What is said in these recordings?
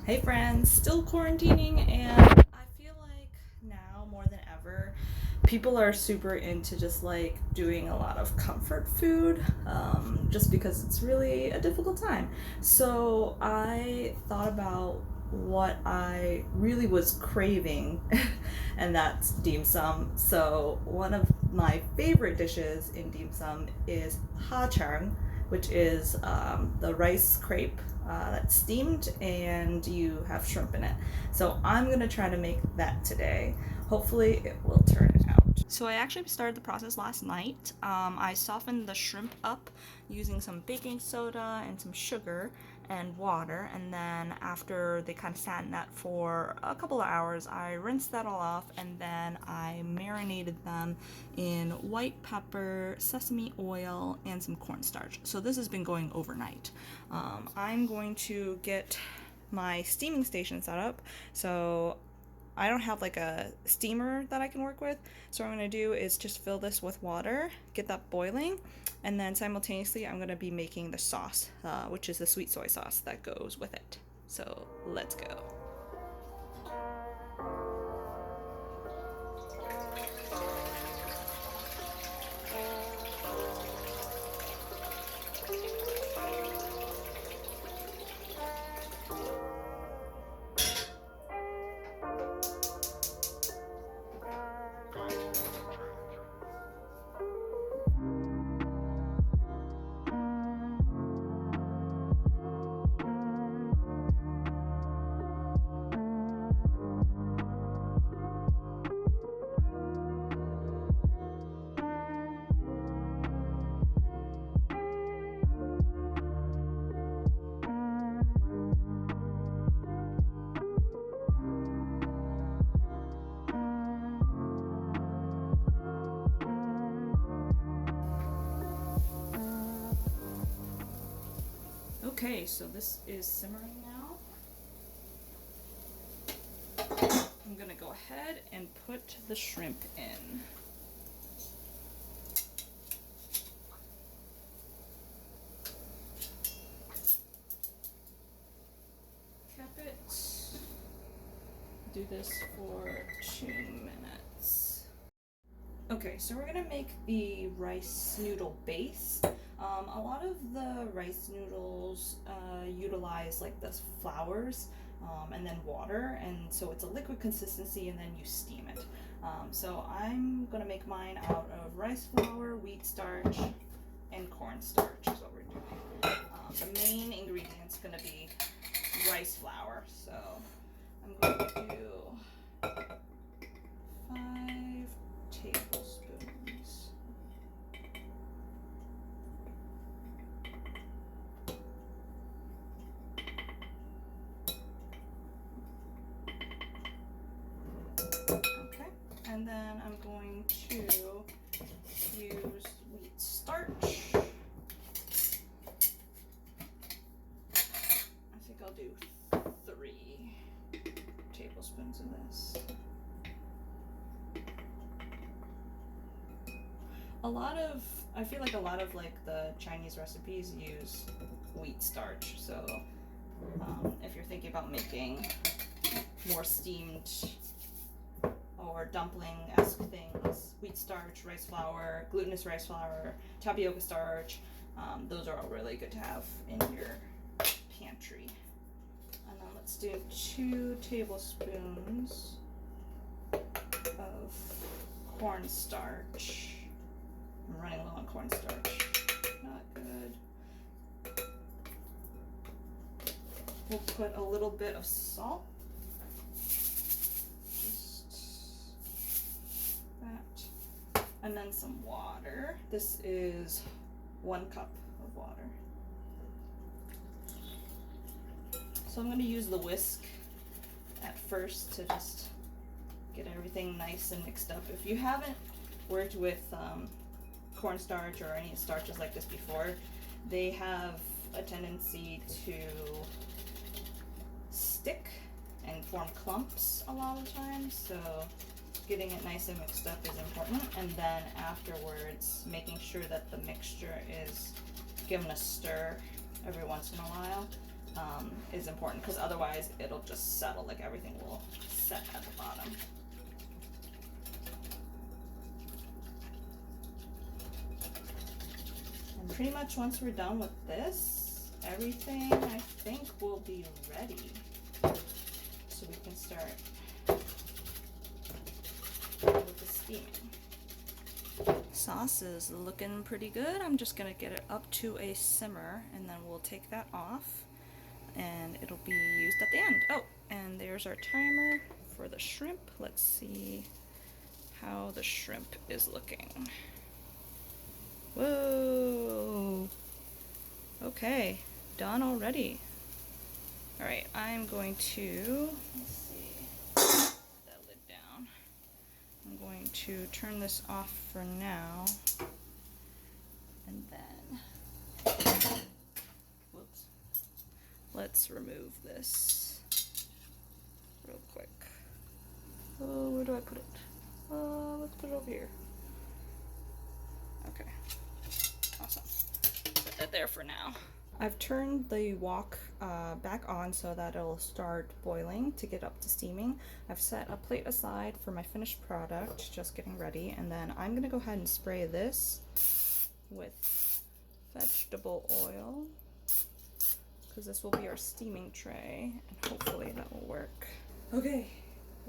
Hey friends, still quarantining, and I feel like now more than ever, people are super into just like doing a lot of comfort food, just because it's really a difficult time. So I thought about what I really was craving, and that's dim sum. So one of my favorite dishes in dim sum is ha chang, which is the rice crepe that's steamed and you have shrimp in it. So I'm gonna try to make that today. Hopefully, it will turn it out. So I actually started the process last night. I softened the shrimp up using some baking soda and some sugar and water, and then after they kind of sat in that for a couple of hours, I rinsed that all off, and then I marinated them in white pepper, sesame oil, and some cornstarch. So this has been going overnight. I'm going to get my steaming station set up. So I don't have like a steamer that I can work with. So what I'm going to do is just fill this with water, get that boiling, and then simultaneously I'm going to be making the sauce, which is the sweet soy sauce that goes with it. So let's go. Okay, so this is simmering now. I'm gonna go ahead and put the shrimp in. Cap it. Do this for 2 minutes. Okay, so we're gonna make the rice noodle base. A lot of the rice noodles utilize like the flours and then water, and so it's a liquid consistency, and then you steam it. So I'm gonna make mine out of rice flour, wheat starch, and cornstarch is what we're doing. The main ingredient's gonna be rice flour, so I'm going to do 5 tablespoons. Okay, and then I'm going to use wheat starch. I think I'll do 3 tablespoons of this. I feel like a lot of like the Chinese recipes use wheat starch. So if you're thinking about making more steamed or dumpling-esque things, wheat starch, rice flour, glutinous rice flour, tapioca starch, those are all really good to have in your pantry. And then let's do 2 tablespoons of cornstarch. I'm running low on cornstarch. Not good. We'll put a little bit of salt. Just that. And then some water. This is 1 cup of water. So I'm going to use the whisk at first to just get everything nice and mixed up. If you haven't worked with cornstarch or any starches like this before, they have a tendency to stick and form clumps a lot of times, so getting it nice and mixed up is important. And then afterwards, making sure that the mixture is given a stir every once in a while. is important, because otherwise it'll just settle, like everything will set at the bottom. And pretty much once we're done with this, everything I think will be ready. So we can start with the steaming. Sauce is looking pretty good. I'm just gonna get it up to a simmer and then we'll take that off and it'll be used at the end. Oh, and there's our timer for the shrimp. Let's see how the shrimp is looking. Whoa. Okay, done already. All right, I'm going to, let's see, put that lid down. I'm going to turn this off for now, and then, whoops, let's remove this real quick. Oh, where do I put it? Let's put it over here. Okay, awesome. Put that there for now. I've turned the wok back on so that it'll start boiling to get up to steaming. I've set a plate aside for my finished product, just getting ready, and then I'm gonna go ahead and spray this with vegetable oil because this will be our steaming tray, and hopefully that will work. Okay,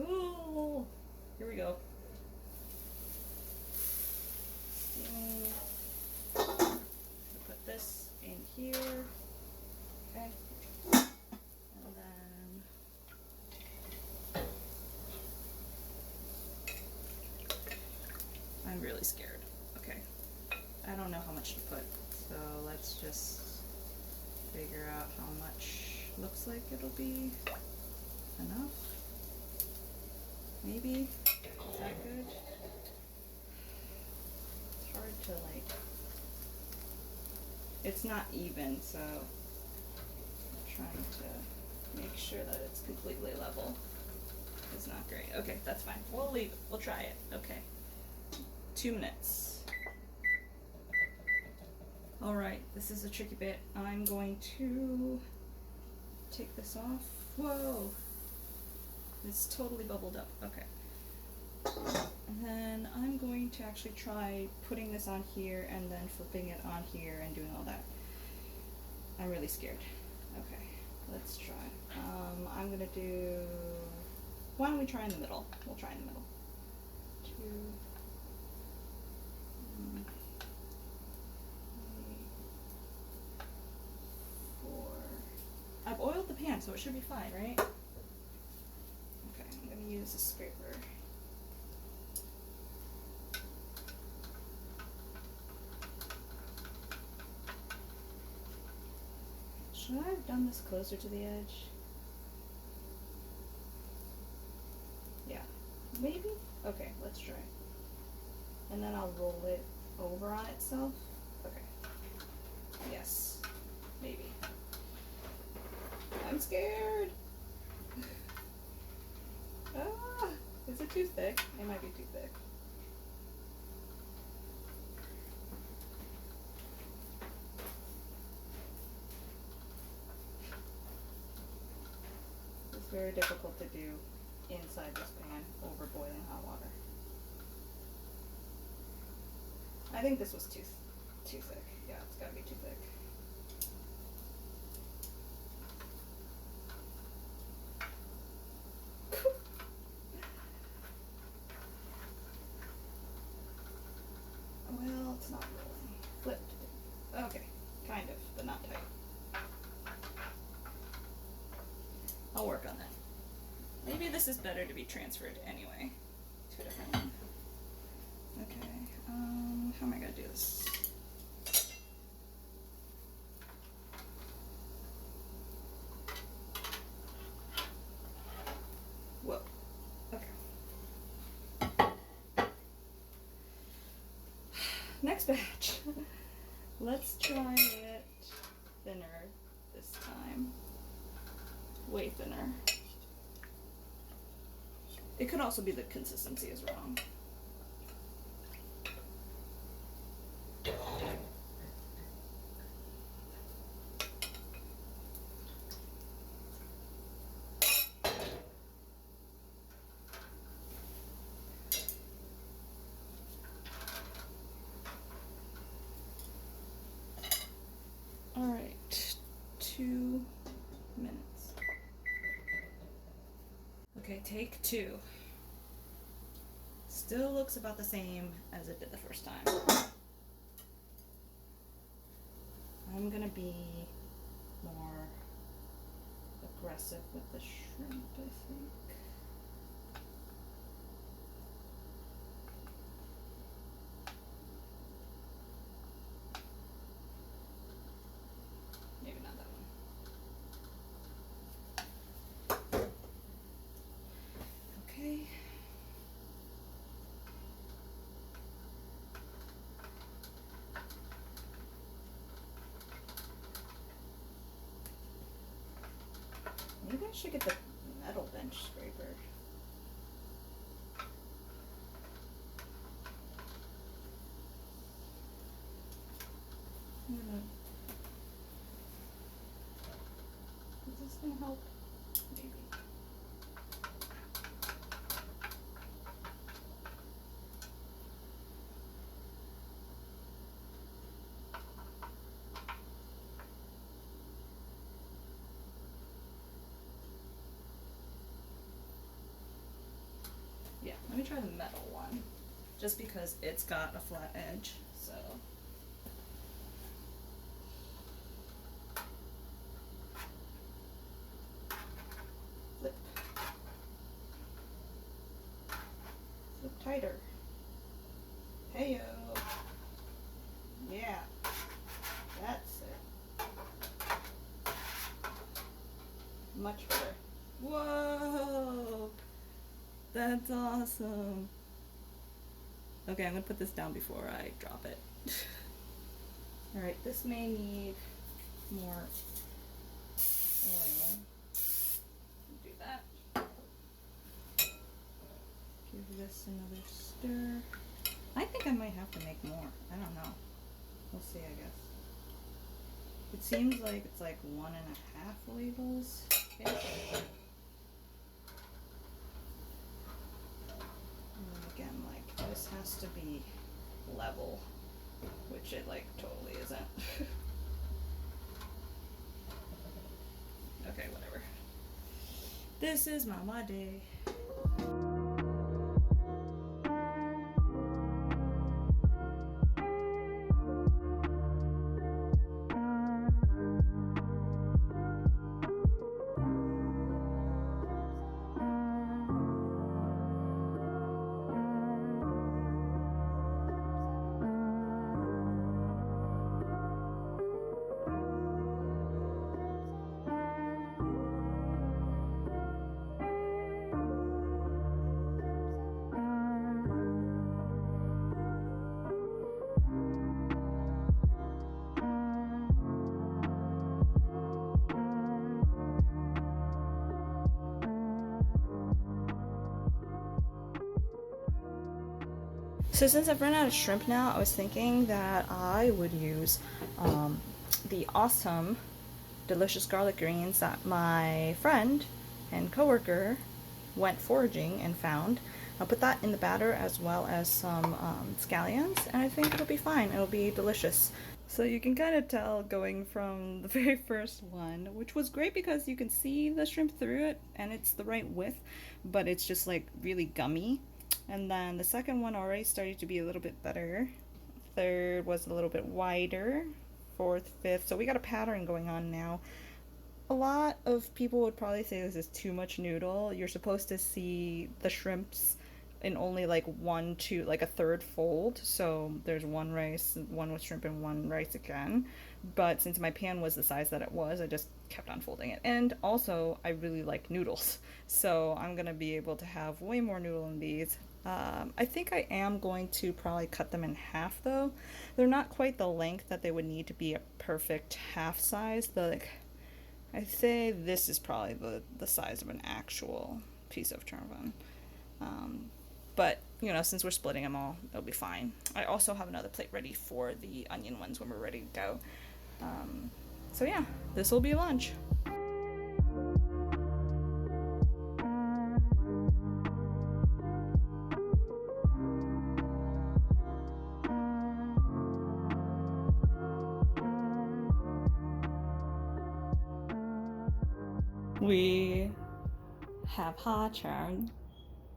ooh, here we go. Steaming. Put this in here, okay, and then I'm really scared. Okay, I don't know how much to put, so let's just figure out how much looks like it'll be enough. Maybe, is that good? It's hard to like, it's not even, so I'm trying to make sure that it's completely level. It's not great. Okay, that's fine. We'll leave it. We'll try it. Okay. 2 minutes. Alright, this is a tricky bit. I'm going to take this off. Whoa! It's totally bubbled up. Okay. And then I'm going to actually try putting this on here and then flipping it on here and doing all that. I'm really scared. Okay, let's try. I'm gonna do, why don't we try in the middle? We'll try in the middle. 2, 3, 4. I've oiled the pan, so it should be fine, right? Okay, I'm gonna use a scraper. Should I have done this closer to the edge? Yeah, maybe? Okay, let's try. And then I'll roll it over on itself. Okay. Yes, maybe. I'm scared. Ah, is it too thick? It might be too thick. It's very difficult to do inside this pan over boiling hot water. I think this was too thick. Yeah, it's gotta be too thick. Well, it's not rolling. Flipped. Okay, kind of, but not tight. I'll work on that. Maybe this is better to be transferred anyway to a different one. Okay, how am I gonna do this? Whoa, okay. Next batch. Let's try it thinner this time. Way thinner. It could also be the consistency is wrong. Okay, take two. Still looks about the same as it did the first time. I'm gonna be more aggressive with the shrimp, I think. Maybe not that one. Okay. Maybe I should get the metal bench scraper. Is this gonna help? Maybe. Yeah, let me try the metal one, just because it's got a flat edge, so. Flip. Flip tighter. Heyo. Yeah, that's it. Much better. Whoa! That's awesome. Okay, I'm gonna put this down before I drop it. Alright, this may need more oil. Do that. Give this another stir. I think I might have to make more. I don't know. We'll see, I guess. It seems like it's like 1.5 labels. And then again, like, this has to be level, which it like totally isn't. Okay, whatever. This is Mama Day. So since I've run out of shrimp now, I was thinking that I would use the awesome delicious garlic greens that my friend and coworker went foraging and found. I'll put that in the batter as well as some scallions, and I think it'll be fine. It'll be delicious. So you can kind of tell going from the very first one, which was great because you can see the shrimp through it and it's the right width, but it's just like really gummy. And then the second one already started to be a little bit better. Third was a little bit wider. Fourth, fifth. So we got a pattern going on now. A lot of people would probably say this is too much noodle. You're supposed to see the shrimps in only like one, two, like a third fold. So there's one rice, one with shrimp, and one rice again. But since my pan was the size that it was, I just kept on folding it. And also, I really like noodles. So I'm gonna be able to have way more noodle in these. I think I am going to probably cut them in half though. They're not quite the length that they would need to be a perfect half size. I'd say this is probably the size of an actual piece of churvan. But, you know, since we're splitting them all, it'll be fine. I also have another plate ready for the onion ones when we're ready to go. So yeah, this will be lunch. We have ha Cheung.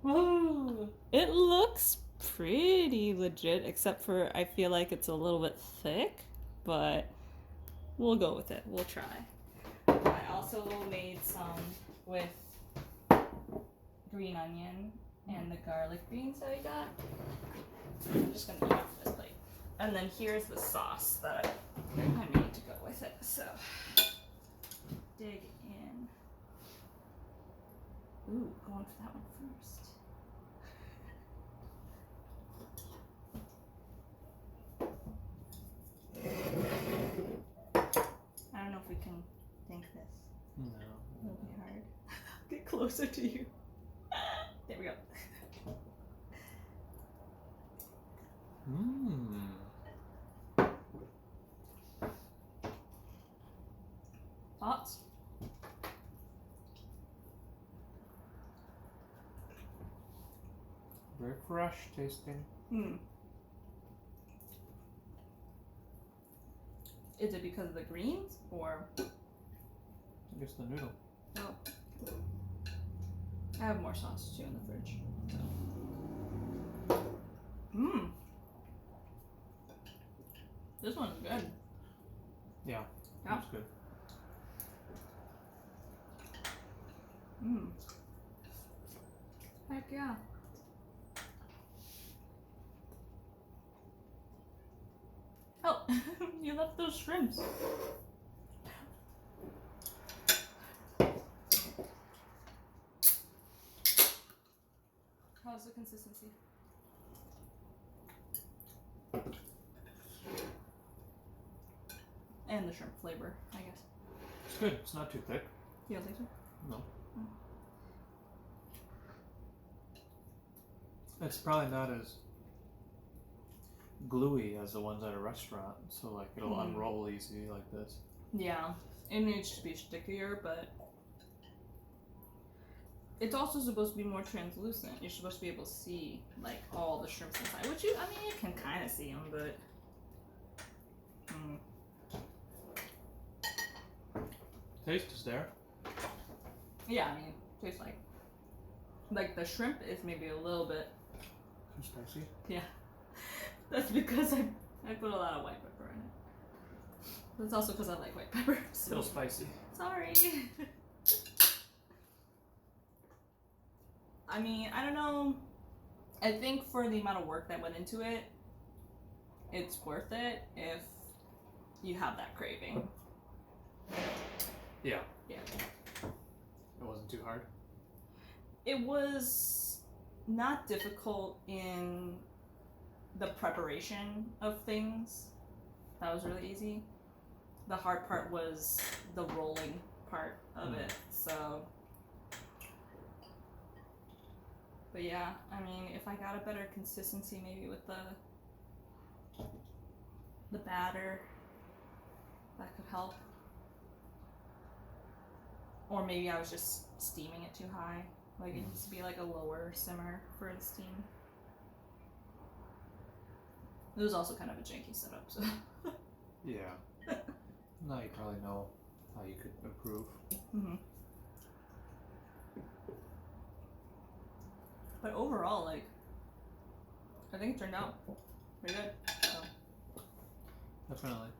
Ooh, it looks pretty legit, except for I feel like it's a little bit thick, but we'll go with it. We'll try. I also made some with green onion and the garlic beans that I got. I'm just gonna eat off this plate. And then here's the sauce that I made to go with it. So dig in. Ooh, going for that one first. I don't know if we can think this. No. It'll be hard. Get closer to you. There we go. Mmm. Thoughts? Very fresh tasting. Is it because of the greens or? I guess the noodle. Oh. I have more sauce too in the fridge. So. This one's good. Yeah. Yeah. That's good. Heck yeah. Oh, you left those shrimps. How's the consistency? And the shrimp flavor, I guess. It's good. It's not too thick. You don't think so? No. It's probably not as gluey as the ones at a restaurant, so like it'll unroll easy like this. Yeah, it needs to be stickier, but it's also supposed to be more translucent. You're supposed to be able to see like all the shrimps inside, which you can kind of see them, but. Taste is there. Yeah, tastes like the shrimp is maybe a little bit Too spicy. Yeah, that's because I put a lot of white pepper in it. That's also because I like white pepper. So. A little spicy. Sorry. I don't know. I think for the amount of work that went into it, it's worth it if you have that craving. Yeah. Yeah. It wasn't too hard. It was not difficult in the preparation of things. That was really easy. The hard part was the rolling part of it. So, but yeah, if I got a better consistency, maybe with the batter, that could help. Or maybe I was just steaming it too high. Like it needs to be like a lower simmer for the steam. It was also kind of a janky setup, so. Yeah. Now you probably know how you could improve. But overall, I think it turned out pretty good. So. Definitely.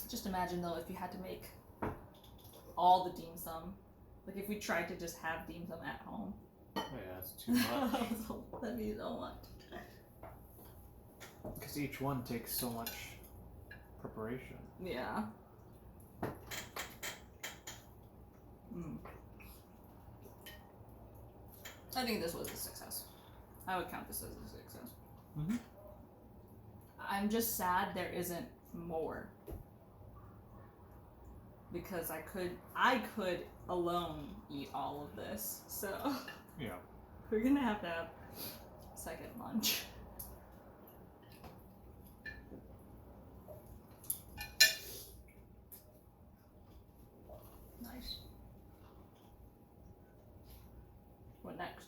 Just imagine though if you had to make all the dim sum. Like if we tried to just have dim sum at home. Oh yeah, that's too much. That'd be so much. Because each one takes so much preparation. Yeah. I think this was a success. I would count this as a success. I'm just sad there isn't more. Because I could alone eat all of this. So yeah. We're gonna have second lunch. Nice. What next?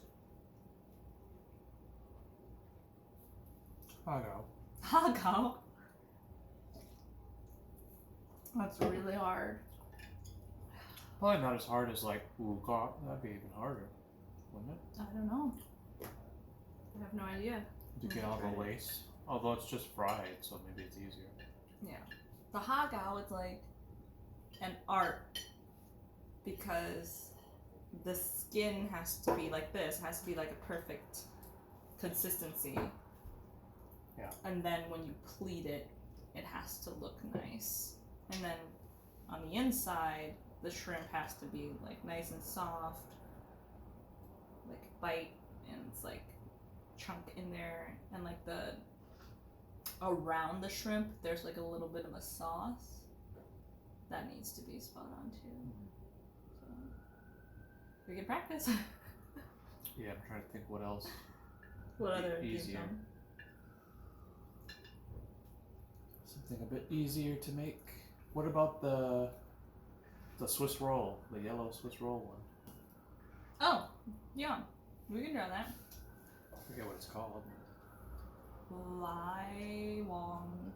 Hot dog. That's really hard. Probably not as hard as like wukong. That'd be even harder, wouldn't it? I don't know. I have no idea. To get all the lace. Although it's just fried, so maybe it's easier. Yeah. The hagao is like an art because the skin has to be like this, has to be like a perfect consistency. Yeah. And then when you pleat it, it has to look nice. And then on the inside, the shrimp has to be like nice and soft, like bite, and it's like chunk in there, and like the around the shrimp, there's like a little bit of a sauce that needs to be spot on too. So we can practice. Yeah, I'm trying to think what else. What other easier? Something a bit easier to make. What about the Swiss roll, the yellow Swiss roll one? Oh, yeah, we can draw that. I forget what it's called. Lai Wang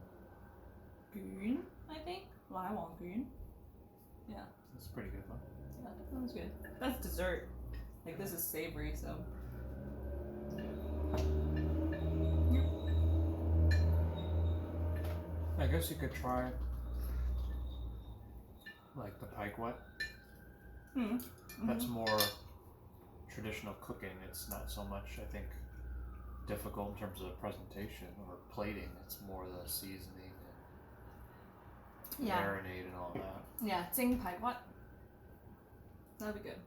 Gun, I think. Lai Wang Gun. Yeah. That's a pretty good one. Yeah, that sounds good. That's dessert. Like, this is savory, so. Yep. I guess you could try like the pike what. That's more traditional cooking. It's not so much, I think, difficult in terms of presentation or plating. It's more the seasoning and marinade and all that. Yeah, Jing Pai What? That'd be good.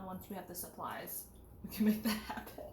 Once we have the supplies, we can make that happen.